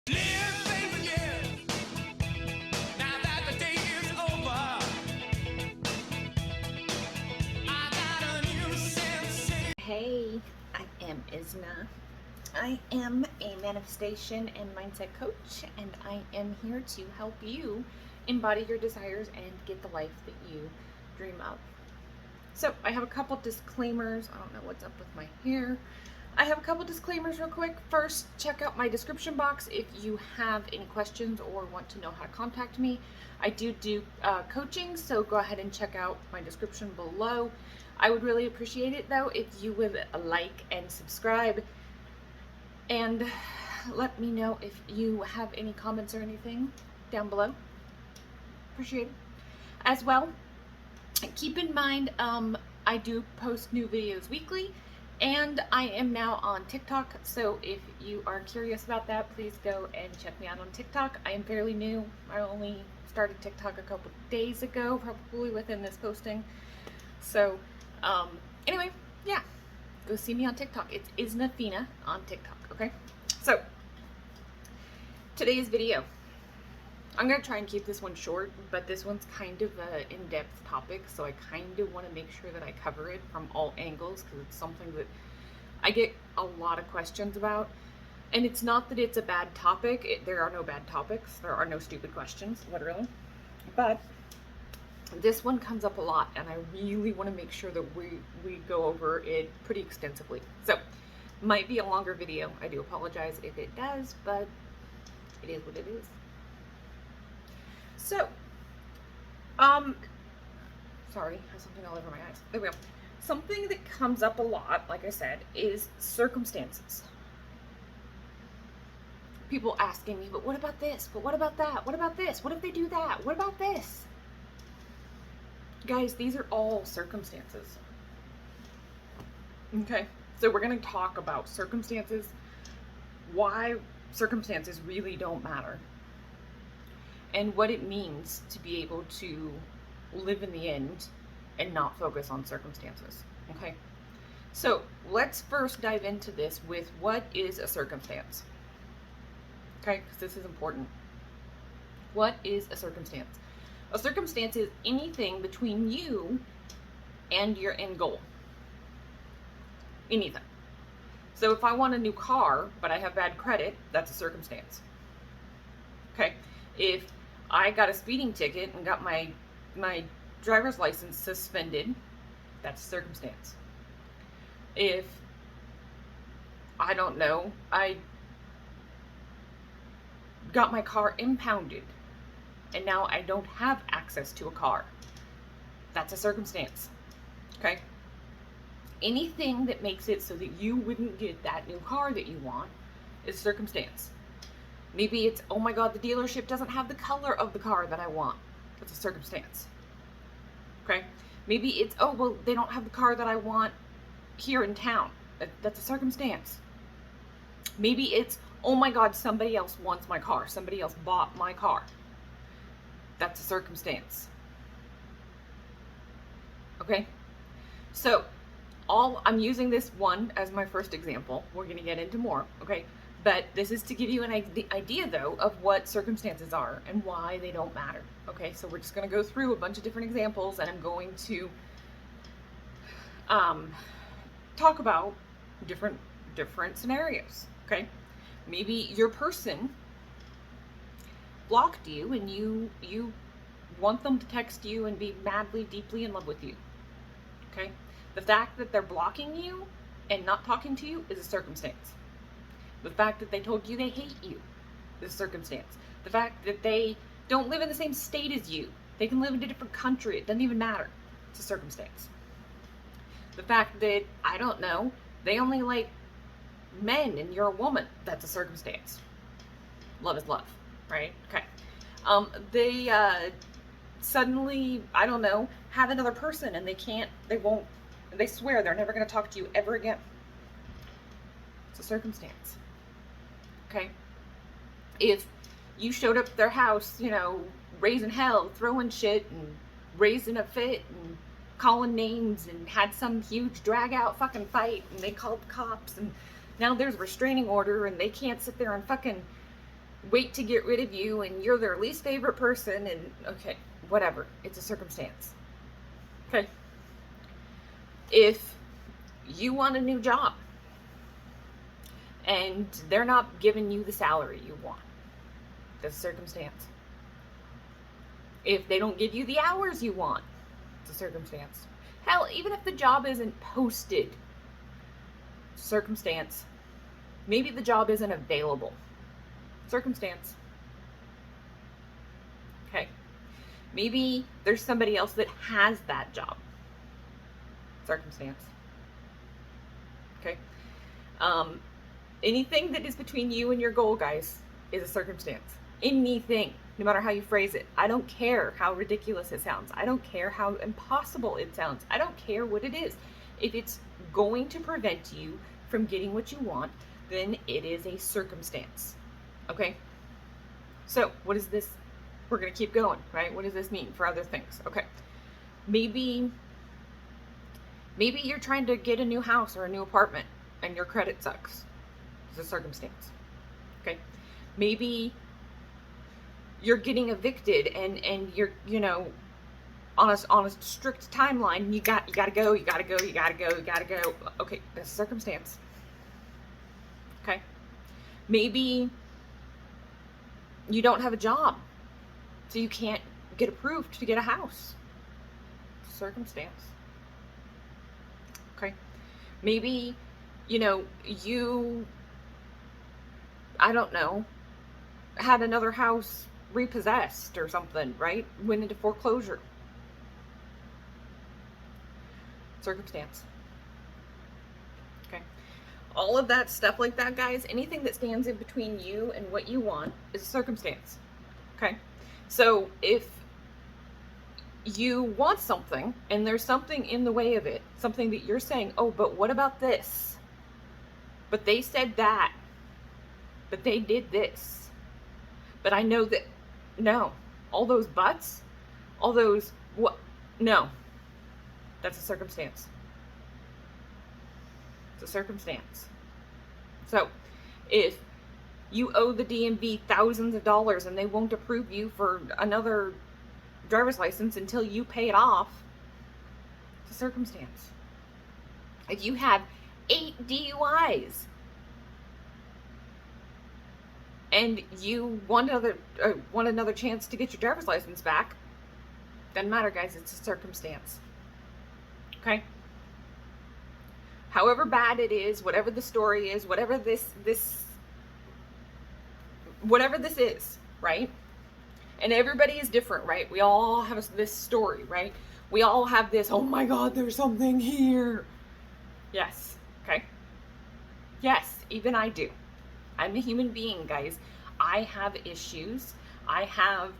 Hey, I am Izna. I am a manifestation and mindset coach, and I am here to help you embody your desires and get the life that you dream of. So I have a couple disclaimers. I don't know what's up with my hair. I have a couple disclaimers real quick. First, check out my description box if you have any questions or want to know how to contact me. I do coaching, so go ahead and check out my description below. I would really appreciate it though if you would like and subscribe, and let me know if you have any comments or anything down below. Appreciate it. As well, keep in mind I do post new videos weekly, and I am now on TikTok, so if you are curious about that, please go and check me out on TikTok. I am fairly new. I only started TikTok a couple days ago, probably within this posting. So anyway, yeah, go see me on TikTok. It's Izna Fina on TikTok, okay? So today's video, I'm gonna try and keep this one short, but this one's kind of an in-depth topic, so I kind of want to make sure that I cover it from all angles, because it's something that I get a lot of questions about. And it's not that it's a bad topic. There are no bad topics. There are no stupid questions, literally. But this one comes up a lot, and I really want to make sure that we go over it pretty extensively. So, might be a longer video. I do apologize if it does, but it is what it is. So, sorry, I have something all over my eyes. There we go. Something that comes up a lot, like I said, is circumstances. People asking me, but what about this? But what about that? What about this? What if they do that? What about this? Guys, these are all circumstances. Okay, so we're going to talk about circumstances, why circumstances really don't matter, and what it means to be able to live in the end and not focus on circumstances. Okay, so let's first dive into this with what is a circumstance. Okay, because this is important. What is a circumstance? A circumstance is anything between you and your end goal. Anything. So if I want a new car, but I have bad credit, that's a circumstance. Okay? If I got a speeding ticket and got my driver's license suspended, that's a circumstance. If, I don't know, I got my car impounded, and now I don't have access to a car, that's a circumstance. Okay? Anything that makes it so that you wouldn't get that new car that you want is a circumstance. Maybe it's, oh my God, the dealership doesn't have the color of the car that I want. That's a circumstance. Okay? Maybe it's, oh, well, they don't have the car that I want here in town. That's a circumstance. Maybe it's, oh my God, somebody else wants my car. Somebody else bought my car. That's a circumstance. Okay? So, I'm using this one as my first example. We're going to get into more, okay? But this is to give you an idea, though, of what circumstances are and why they don't matter. Okay? So we're just going to go through a bunch of different examples, and I'm going to talk about different scenarios, okay? Maybe your person blocked you, and you want them to text you and be madly, deeply in love with you. Okay? The fact that they're blocking you and not talking to you is a circumstance. The fact that they told you they hate you is a circumstance. The fact that they don't live in the same state as you, they can live in a different country, it doesn't even matter. It's a circumstance. The fact that, I don't know, they only like men and you're a woman, that's a circumstance. Love is love. Right? Okay. They suddenly, I don't know, have another person, and they swear they're never going to talk to you ever again. It's a circumstance. Okay? If you showed up at their house, you know, raising hell, throwing shit, and raising a fit, and calling names, and had some huge drag out fucking fight, and they called the cops, and now there's a restraining order, and they can't sit there and fucking wait to get rid of you and you're their least favorite person, and okay, whatever. It's a circumstance. Okay? If you want a new job and they're not giving you the salary you want, that's a circumstance. If they don't give you the hours you want, it's a circumstance. Hell, even if the job isn't posted, circumstance. Maybe the job isn't available, circumstance. Okay. Maybe there's somebody else that has that job, circumstance. Okay. Anything that is between you and your goal, guys, is a circumstance. Anything, no matter how you phrase it. I don't care how ridiculous it sounds. I don't care how impossible it sounds. I don't care what it is. If it's going to prevent you from getting what you want, then it is a circumstance. Okay? So, what is this? We're going to keep going, right? What does this mean for other things? Okay. Maybe you're trying to get a new house or a new apartment and your credit sucks. It's a circumstance. Okay? Maybe you're getting evicted and you're, on a strict timeline, you gotta go. Okay, that's a circumstance. Okay? Maybe you don't have a job, so you can't get approved to get a house. Circumstance. Okay? Maybe, you, I don't know, had another house repossessed or something, right? Went into foreclosure. Circumstance. Okay. All of that stuff like that, guys, anything that stands in between you and what you want is a circumstance. Okay. So if you want something and there's something in the way of it, something that you're saying, oh, but what about this? But they said that. But they did this. But I know that, no. All those buts, all those, what? No. That's a circumstance. It's a circumstance. So, if you owe the DMV thousands of dollars and they won't approve you for another driver's license until you pay it off, it's a circumstance. If you have 8 DUIs and you want another chance to get your driver's license back, doesn't matter, guys. It's a circumstance. Okay? However bad it is, whatever the story is, whatever this is, right? And everybody is different, right? We all have this story, right? We all have this, oh my God, there's something here. Yes. Okay? Yes, even I do. I'm a human being, guys. I have issues. I have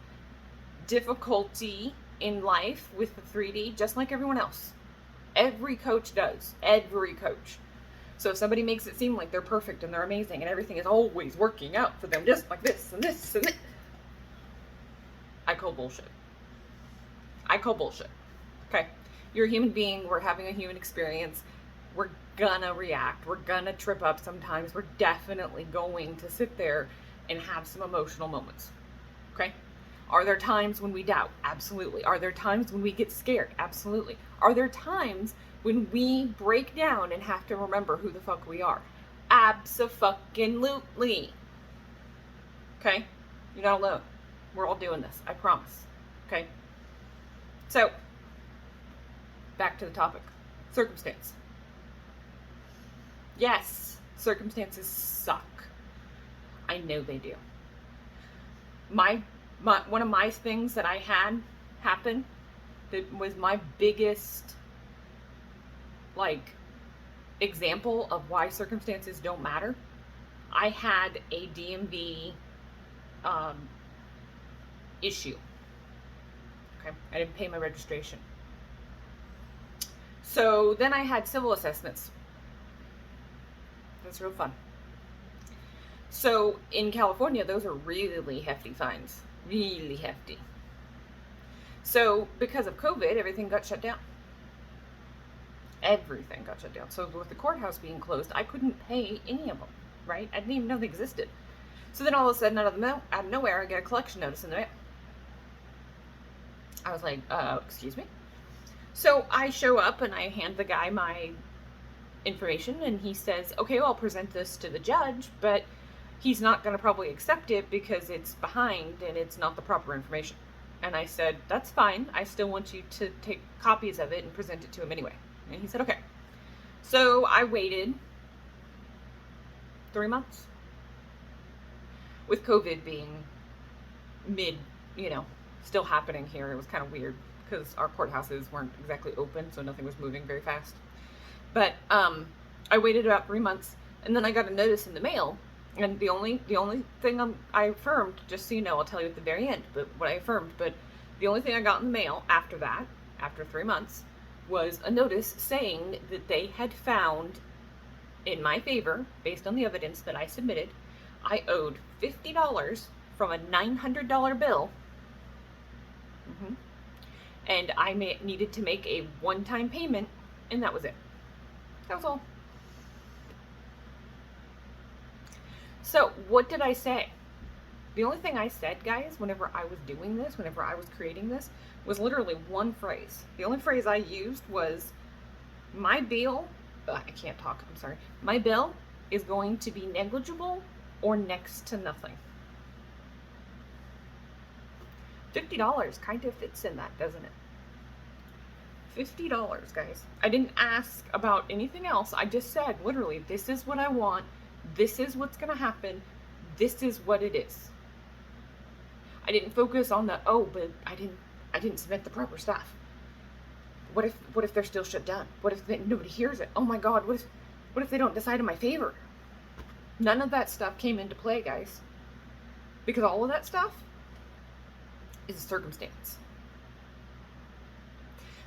difficulty in life with the 3D, just like everyone else. Every coach does. Every coach. So if somebody makes it seem like they're perfect and they're amazing and everything is always working out for them, just like this and this and this, I call bullshit. I call bullshit. Okay? You're a human being. We're having a human experience. We're gonna react. We're gonna trip up sometimes. We're definitely going to sit there and have some emotional moments. Okay? Are there times when we doubt? Absolutely. Are there times when we get scared? Absolutely. Are there times when we break down and have to remember who the fuck we are? Abso-fucking-lutely. Okay? You're not alone. We're all doing this. I promise. Okay? So, back to the topic. Circumstance. Yes, circumstances suck. I know they do. One of my things that I had happen that was my biggest example of why circumstances don't matter. I had a DMV issue. Okay, I didn't pay my registration. So then I had civil assessments. That's real fun. So in California, those are really hefty fines. Really hefty. So because of COVID, everything got shut down. Everything got shut down. So with the courthouse being closed, I couldn't pay any of them, right? I didn't even know they existed. So then all of a sudden, out of nowhere, I get a collection notice in the mail. I was like, excuse me? So I show up and I hand the guy my information, and he says, okay, well, I'll present this to the judge, but he's not going to probably accept it because it's behind and it's not the proper information. And I said, that's fine. I still want you to take copies of it and present it to him anyway. And he said, okay. So I waited 3 months. With COVID being still happening here, it was kind of weird because our courthouses weren't exactly open, so nothing was moving very fast. But I waited about 3 months, and then I got a notice in the mail. And the only thing I affirmed, just so you know, I'll tell you at the very end, but what I affirmed, but the only thing I got in the mail after that, after 3 months, was a notice saying that they had found in my favor, based on the evidence that I submitted, I owed $50 from a $900 bill. And I needed to make a one-time payment, and that was it. That was all. So what did I say? The only thing I said, guys, whenever I was doing this, whenever I was creating this, was literally one phrase. The only phrase I used was, my bill, I can't talk, I'm sorry. My bill is going to be negligible or next to nothing. $50 kind of fits in that, doesn't it? $50, guys. I didn't ask about anything else. I just said, literally, this is what I want. This is what's going to happen. This is what it is. I didn't focus on the, oh, but I didn't submit the proper stuff. What if they're still shut down? What if nobody hears it? Oh my God, what if they don't decide in my favor? None of that stuff came into play, guys. Because all of that stuff is a circumstance.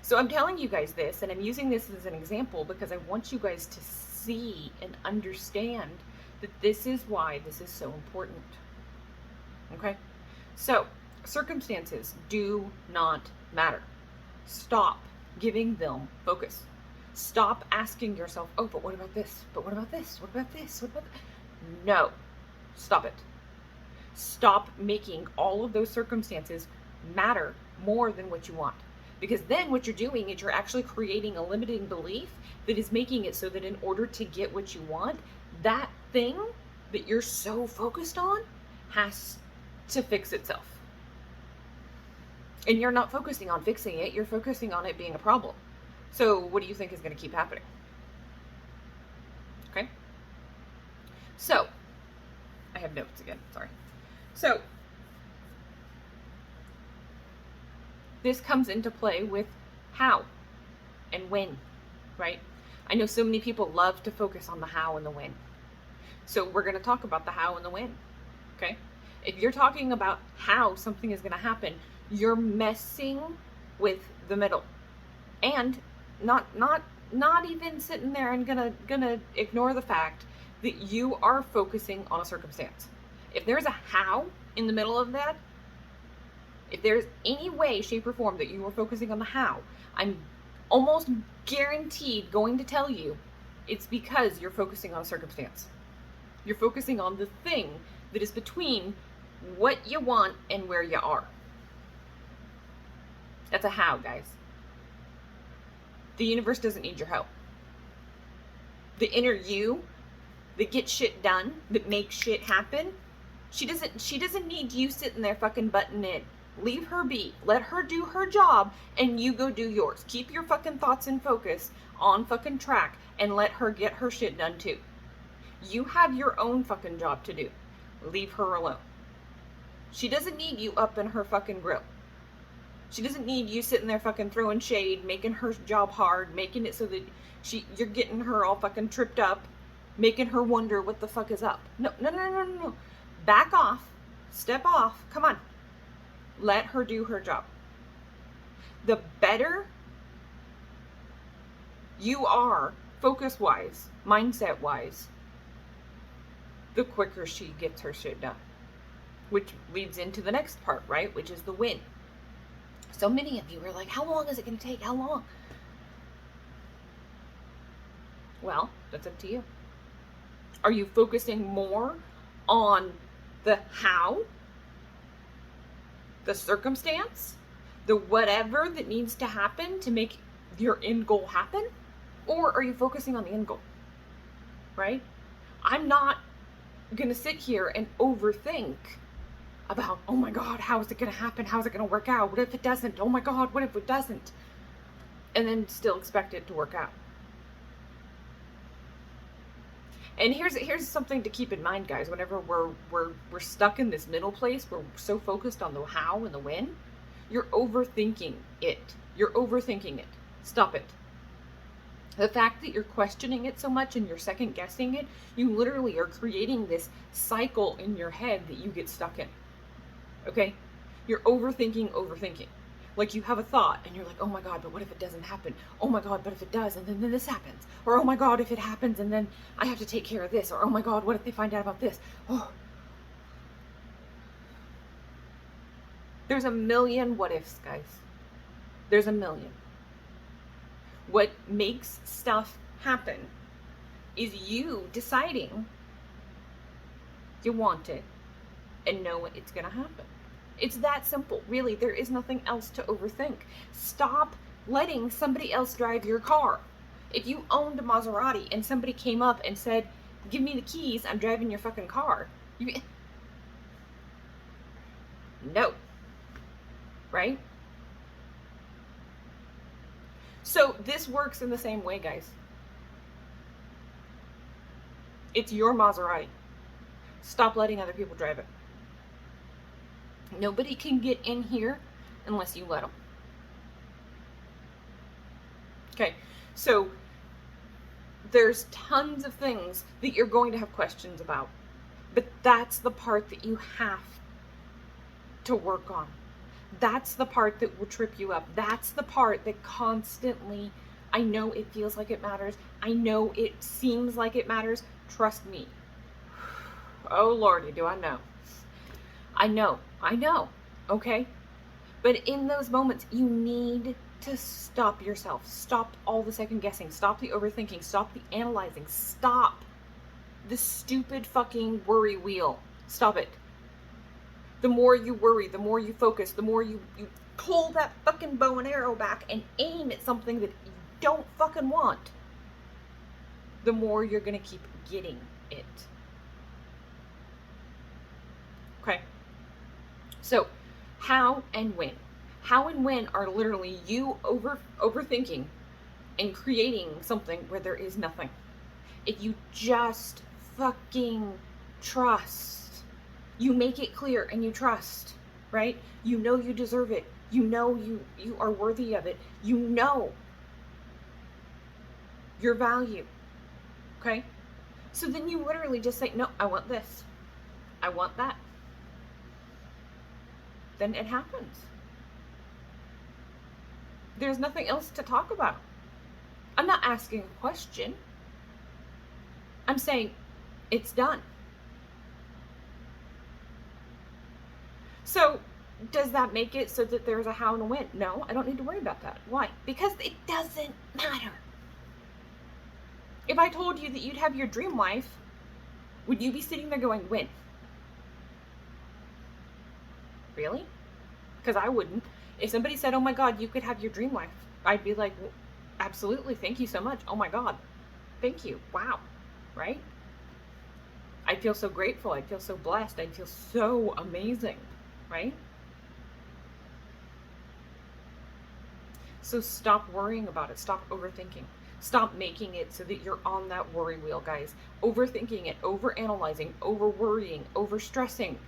So I'm telling you guys this, and I'm using this as an example because I want you guys to see and understand that this is why this is so important. Okay? So, circumstances do not matter. Stop giving them focus. Stop asking yourself, oh, but what about this? But what about this? What about this? What about that? No. Stop it. Stop making all of those circumstances matter more than what you want. Because then what you're doing is you're actually creating a limiting belief that is making it so that in order to get what you want, that thing that you're so focused on has to fix itself. And you're not focusing on fixing it, you're focusing on it being a problem. So what do you think is going to keep happening? Okay? So, I have notes again, sorry. So, this comes into play with how and when, right? I know so many people love to focus on the how and the when. So we're going to talk about the how and the when, okay? If you're talking about how something is going to happen, you're messing with the middle. And not even sitting there and gonna ignore the fact that you are focusing on a circumstance. If there's a how in the middle of that, if there's any way, shape, or form that you are focusing on the how, I'm almost guaranteed going to tell you it's because you're focusing on a circumstance. You're focusing on the thing that is between what you want and where you are. That's a how, guys. The universe doesn't need your help. The inner you that gets shit done, that makes shit happen, she doesn't need you sitting there fucking butting in. Leave her be. Let her do her job and you go do yours. Keep your fucking thoughts in focus on fucking track and let her get her shit done too. You have your own fucking job to do. Leave her alone. She doesn't need you up in her fucking grill. She doesn't need you sitting there fucking throwing shade, making her job hard, making it so that you're getting her all fucking tripped up, making her wonder what the fuck is up. No. Back off. Step off. Come on. Let her do her job. The better you are, focus-wise, mindset-wise, the quicker she gets her shit done. Which leads into the next part, right? Which is the win. So many of you are like, how long is it going to take? How long? Well, that's up to you. Are you focusing more on the how, the circumstance, the whatever that needs to happen to make your end goal happen? Or are you focusing on the end goal? Right? I'm not going to sit here and overthink about, oh my God, how is it going to happen? How is it going to work out? What if it doesn't? Oh my God, what if it doesn't? And then still expect it to work out. And here's something to keep in mind, guys. Whenever we're stuck in this middle place, we're so focused on the how and the when, you're overthinking it. You're overthinking it. Stop it. The fact that you're questioning it so much and you're second guessing it, you literally are creating this cycle in your head that you get stuck in. Okay? You're overthinking. Like you have a thought and you're like, oh my God, but what if it doesn't happen? Oh my God, but if it does and then this happens? Or oh my God, if it happens and then I have to take care of this? Or oh my God, what if they find out about this? Oh. There's a million what ifs, guys. There's a million. What makes stuff happen is you deciding you want it and know it's going to happen. It's that simple. Really, there is nothing else to overthink. Stop letting somebody else drive your car. If you owned a Maserati and somebody came up and said, give me the keys, I'm driving your fucking car. No. Right? So this works in the same way, guys. It's your Maserati. Stop letting other people drive it. Nobody can get in here unless you let them. Okay, so there's tons of things that you're going to have questions about, but that's the part that you have to work on. That's the part that will trip you up. That's the part that constantly, I know it feels like it matters. I know it seems like it matters. Trust me. Oh Lordy, do I know. I know, okay? But in those moments, you need to stop yourself. Stop all the second guessing. Stop the overthinking. Stop the analyzing. Stop the stupid fucking worry wheel. Stop it. The more you worry, the more you focus, the more you pull that fucking bow and arrow back and aim at something that you don't fucking want, the more you're going to keep getting it. Okay? So, how and when. How and when are literally you overthinking and creating something where there is nothing. If you just fucking trust, you make it clear and you trust, right? You know you deserve it. You know you are worthy of it. You know your value, okay? So then you literally just say, no, I want this. I want that. Then it happens. There's nothing else to talk about. I'm not asking a question. I'm saying it's done. So does that make it so that there's a how and a when? No, I don't need to worry about that. Why? Because it doesn't matter. If I told you that you'd have your dream life, would you be sitting there going, when? Really? Because I wouldn't. If somebody said, oh my God, you could have your dream life, I'd be like, well, absolutely, thank you so much. Oh my God, thank you. Wow. Right? I'd feel so grateful. I'd feel so blessed. I'd feel so amazing. Right? So stop worrying about it. Stop overthinking. Stop making it so that you're on that worry wheel, guys. Overthinking it, overanalyzing, over-worrying, over-stressing.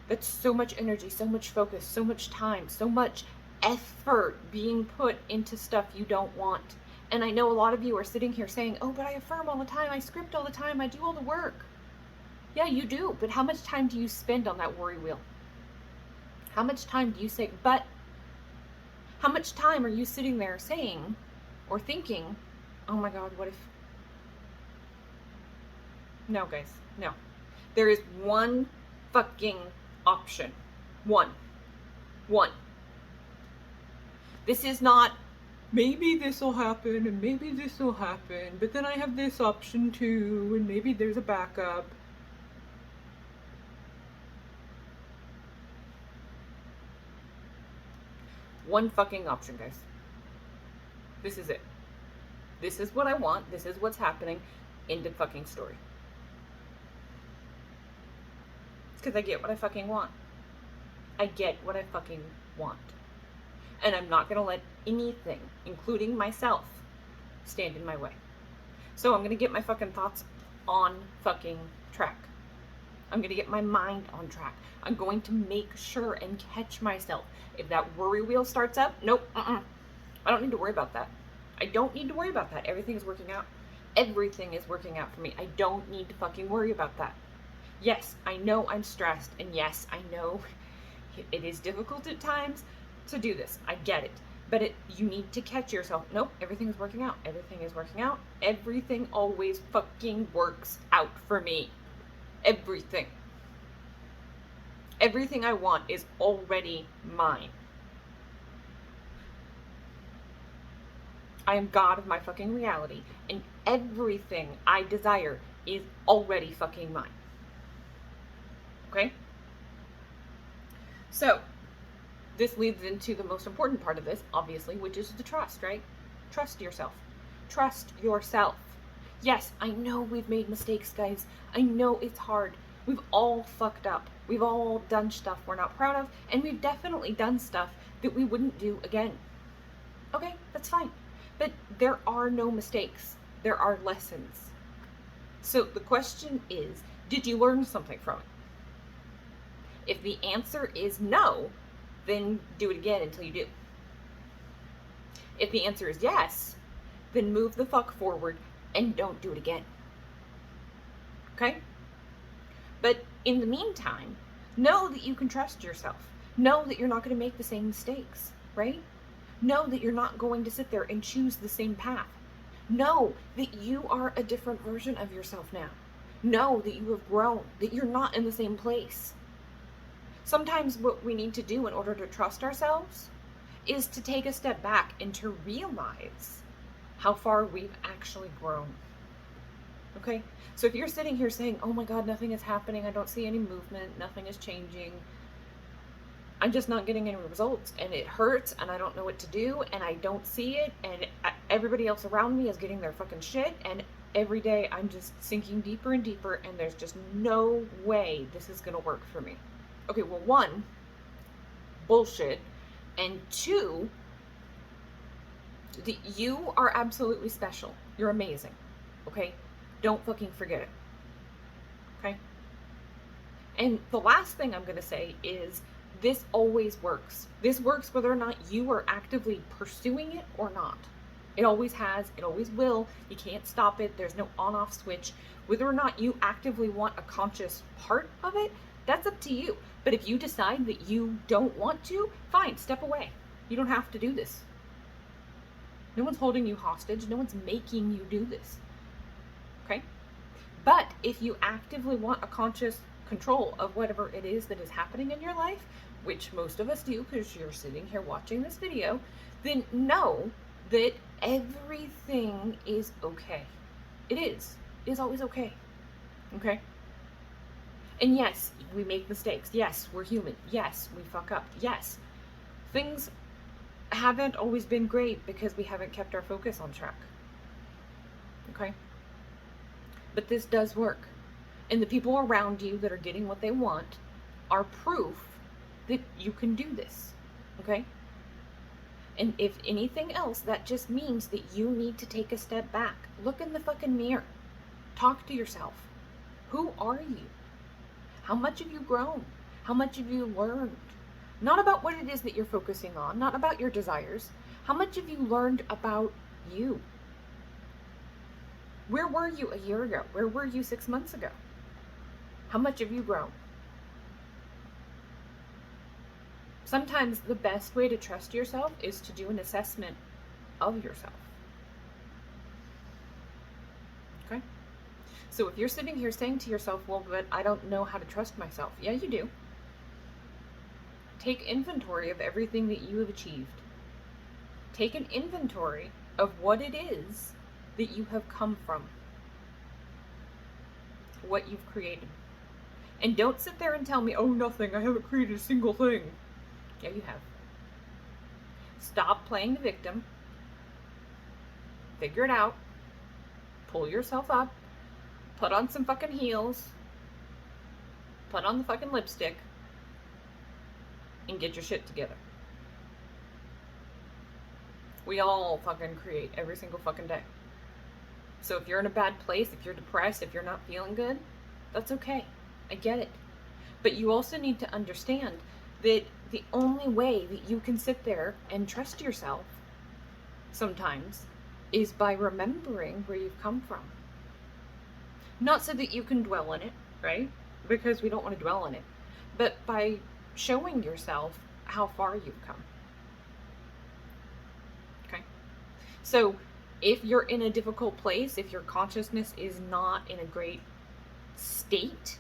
That's so much energy, so much focus, so much time, so much effort being put into stuff you don't want. And I know a lot of you are sitting here saying, oh, but I affirm all the time, I script all the time, I do all the work. Yeah, you do, but how much time do you spend on that worry wheel? How much time do you say, but how much time are you sitting there saying or thinking, oh my God, what if? No, guys, no. There is one fucking option. One. This is not, maybe this will happen and maybe this will happen, but then I have this option too, and maybe there's a backup. One fucking option, guys. This is it. This is what I want. This is what's happening. End of fucking story. Because I get what I fucking want. I get what I fucking want. And I'm not going to let anything, including myself, stand in my way. So I'm going to get my fucking thoughts on fucking track. I'm going to get my mind on track. I'm going to make sure and catch myself. If that worry wheel starts up, nope, I don't need to worry about that. I don't need to worry about that. Everything is working out. Everything is working out for me. I don't need to fucking worry about that. Yes, I know I'm stressed, and yes, I know it is difficult at times to do this. I get it. But you need to catch yourself. Nope, everything is working out. Everything is working out. Everything always fucking works out for me. Everything. Everything I want is already mine. I am God of my fucking reality, and everything I desire is already fucking mine. Okay? So, this leads into the most important part of this, obviously, which is the trust, right? Trust yourself. Trust yourself. Yes, I know we've made mistakes, guys. I know it's hard. We've all fucked up. We've all done stuff we're not proud of, and we've definitely done stuff that we wouldn't do again. Okay, that's fine. But there are no mistakes. There are lessons. So the question is, did you learn something from it? If the answer is no, then do it again until you do. If the answer is yes, then move the fuck forward and don't do it again. Okay? But in the meantime, know that you can trust yourself. Know that you're not going to make the same mistakes, right? Know that you're not going to sit there and choose the same path. Know that you are a different version of yourself now. Know that you have grown, that you're not in the same place. Sometimes what we need to do in order to trust ourselves is to take a step back and to realize how far we've actually grown. Okay? So if you're sitting here saying, oh my God, nothing is happening, I don't see any movement, nothing is changing, I'm just not getting any results, and it hurts, and I don't know what to do, and I don't see it, and everybody else around me is getting their fucking shit, and every day I'm just sinking deeper and deeper, and there's just no way this is gonna work for me. Okay, well, one, bullshit, and two, you are absolutely special. You're amazing, okay? Don't fucking forget it, okay? And the last thing I'm going to say is this always works. This works whether or not you are actively pursuing it or not. It always has, it always will. You can't stop it. There's no on-off switch. Whether or not you actively want a conscious part of it, that's up to you. But if you decide that you don't want to, fine, step away. You don't have to do this. No one's holding you hostage. No one's making you do this. Okay? But if you actively want a conscious control of whatever it is that is happening in your life, which most of us do because you're sitting here watching this video, then know that everything is okay. It is. It is always okay. Okay? And yes, we make mistakes. Yes, we're human. Yes, we fuck up. Yes, things haven't always been great because we haven't kept our focus on track. Okay? But this does work. And the people around you that are getting what they want are proof that you can do this. Okay? And if anything else, that just means that you need to take a step back. Look in the fucking mirror. Talk to yourself. Who are you? How much have you grown? How much have you learned? Not about what it is that you're focusing on, not about your desires. How much have you learned about you? Where were you a year ago? Where were you 6 months ago? How much have you grown? Sometimes the best way to trust yourself is to do an assessment of yourself. Okay? So if you're sitting here saying to yourself, well, but I don't know how to trust myself. Yeah, you do. Take inventory of everything that you have achieved. Take an inventory of what it is that you have come from. What you've created. And don't sit there and tell me, oh, nothing, I haven't created a single thing. Yeah, you have. Stop playing the victim. Figure it out. Pull yourself up. Put on some fucking heels. Put on the fucking lipstick. And get your shit together. We all fucking create every single fucking day. So if you're in a bad place, if you're depressed, if you're not feeling good, that's okay. I get it. But you also need to understand that the only way that you can sit there and trust yourself sometimes is by remembering where you've come from. Not so that you can dwell in it, right? Because we don't want to dwell in it. But by showing yourself how far you've come. Okay? So if you're in a difficult place, if your consciousness is not in a great state,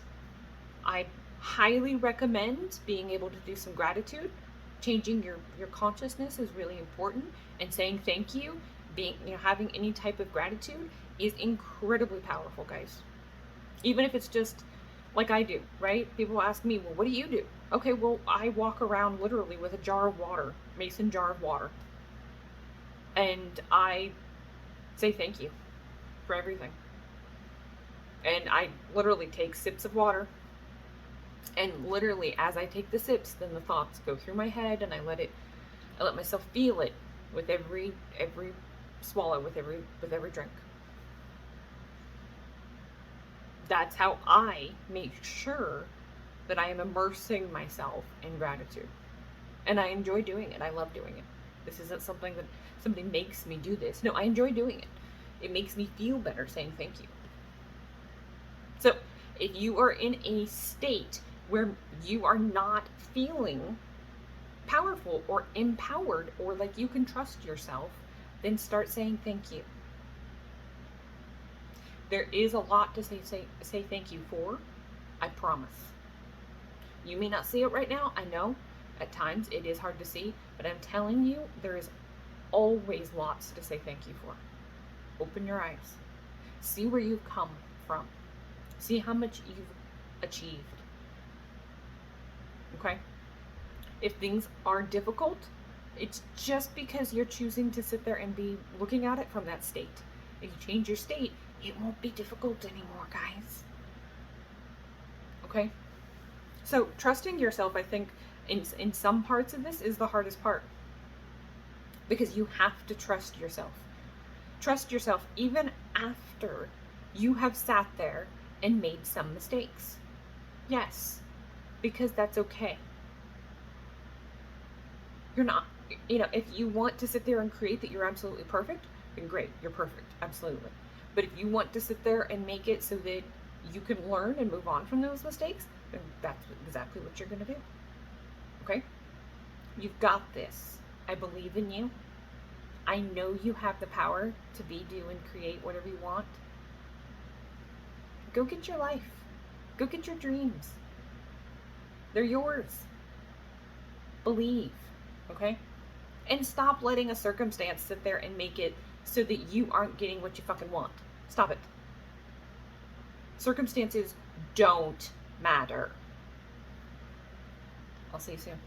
I highly recommend being able to do some gratitude. Changing your consciousness is really important, and saying thank you, having any type of gratitude is incredibly powerful, guys. Even if it's just like I do, right? People ask me, well, what do you do? Okay, well, I walk around literally with a jar of water, mason jar of water, and I say thank you for everything. And I literally take sips of water, and literally as I take the sips, then the thoughts go through my head, and I let myself feel it with every swallow, with every drink. That's how I make sure that I am immersing myself in gratitude. And I enjoy doing it. I love doing it. This isn't something that somebody makes me do this. No, I enjoy doing it. It makes me feel better saying thank you. So if you are in a state where you are not feeling powerful or empowered or like you can trust yourself, then start saying thank you. There is a lot to say thank you for, I promise. You may not see it right now, I know. At times it is hard to see, but I'm telling you, there is always lots to say thank you for. Open your eyes. See where you've come from. See how much you've achieved. Okay? If things are difficult, it's just because you're choosing to sit there and be looking at it from that state. If you change your state, it won't be difficult anymore, guys. Okay? So trusting yourself, I think, in some parts of this is the hardest part. Because you have to trust yourself. Trust yourself even after you have sat there and made some mistakes. Yes, because that's okay. You're not, if you want to sit there and create that you're absolutely perfect, then great, you're perfect, absolutely. But if you want to sit there and make it so that you can learn and move on from those mistakes, then that's exactly what you're going to do. Okay? You've got this. I believe in you. I know you have the power to be, do, and create whatever you want. Go get your life. Go get your dreams. They're yours. Believe. Okay? And stop letting a circumstance sit there and make it so that you aren't getting what you fucking want. Stop it. Circumstances don't matter. I'll see you soon.